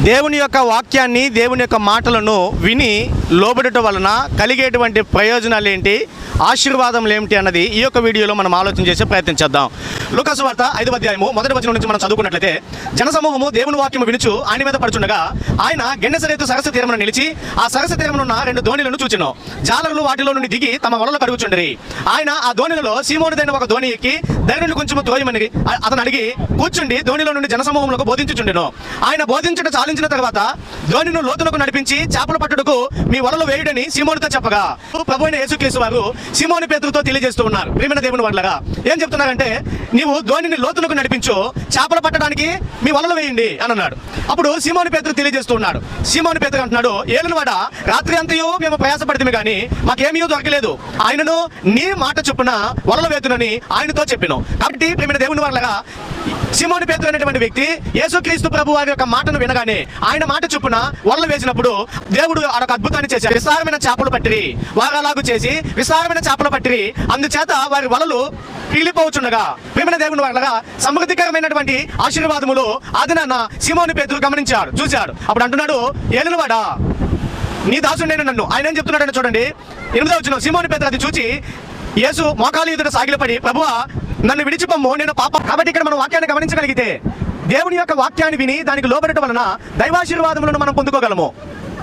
దేవుని యొక్క వాక్యాన్ని, దేవుని యొక్క మాటలను విని లోబడటం వలన కలిగేటువంటి ప్రయోజనాలు ఏంటి, ఆశీర్వాదములు ఏమిటి అన్నది ఈ యొక్క వీడియోలో మనం ఆలోచన చేసే ప్రయత్నం చేద్దాం. లూకాసు వార్త 5వ అధ్యాయము 1వ వచనం నుంచి మనం చదువుకున్నట్లయితే, జనసమూహము దేవుని వాక్యము వినుచు ఆయన మీద పడుచుండగా ఆయన గెన్నెసరేతు సరస్సు తీరమున నిలిచి ఆ సరస్సు తీరమునున్న 2 దోణిలను చూచెను. జాలరులు వాటిలో నుండి దిగి తమ వలలు కడుగుచుండిరి. ఆయన ఆ దోణిలలో సీమోనుదైన ఒక దోణి ఎక్కి ధైర్యుని కొంచెము తోయమని అతను అడిగి కూర్చుండి దోణిలో నుండి జనసమూహములకు బోధించుచుండెను. ఆయన బోధించడం చాలించిన తర్వాత దోణిను లోతులకు నడిపించి చేపలు పట్టుటకు మీ వలలు వేయుడని సీమోనుతో చెప్పగా, ప్రభువైన యేసుక్రీస్తు వారు సీమోను పేతురుతో తెలియజేస్తూ ఉన్నారు. ప్రియమైన దేవుని వాళ్ళగా ఏం చెప్తున్నారంటే, నీవు దోణిని లోతులకు నడిపించు, చేపలు పట్టడానికి మీ వలలు వేయండి అని అన్నాడు. అప్పుడు సీమోను పేతురు తెలియజేస్తూ ఉన్నాడు. సీమోను పేతురు అంటున్నాడు, ఏలినవాడ, రాత్రి అంతయు మేము ప్రయాసపడితే కానీ మాకేమీ దొరకలేదు. ఆయనను నీ మాట చొప్పున వలలు వేతునని ఆయనతో చెప్పాను. కాబట్టి ప్రియమైన దేవుని వాళ్ళగా సీమోను పేతురు అనేటువంటి వ్యక్తి యేసుక్రీస్తు ప్రభు వారి యొక్క మాటను వినగానే ఆయన మాట చొప్పున వలలు వేసినప్పుడు దేవుడు ఒక అద్భుతాన్ని చేశారు. విస్తారమైన చేపలు పట్టిరి, వారు అలాగూ చేసి విస్తారమైన చేపలు పట్టిరి. అందుచేత వారి వలలు పీలిపోవచ్చుండగా ప్రియమైన దేవుని వాళ్ళగా సమృద్ధికరమైనటువంటి ఆశీర్వాదములు ఆదినాన్న సీమోను పేతురు గమనించాడు, చూశాడు. అప్పుడు అంటున్నాడు, ఏలినవాడా, నీ దాసుడైన నన్ను. ఆయన ఏం చెప్తున్నాడని చూడండి. 8వ వచనం, సీమోను పేతురు అది చూచి యేసు మోకాలు ఎదుట సాగిలపడి, ప్రభువా నన్ను విడిచిపొమ్ము, నేను పాప. కాబట్టి ఇక్కడ మనం వాక్యాన్ని గమనించగలిగితే దేవుని యొక్క వాక్యాన్ని విని దానికి లోబడటం వలన దైవాశీర్వాదములను మనం పొందుకోగలము.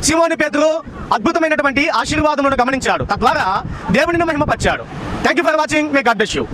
సీమోను పేతురు అద్భుతమైనటువంటి ఆశీర్వాదములను గమనించాడు, తద్వారా దేవునిని మహిమపరిచాడు. Thank you for watching. May God bless you.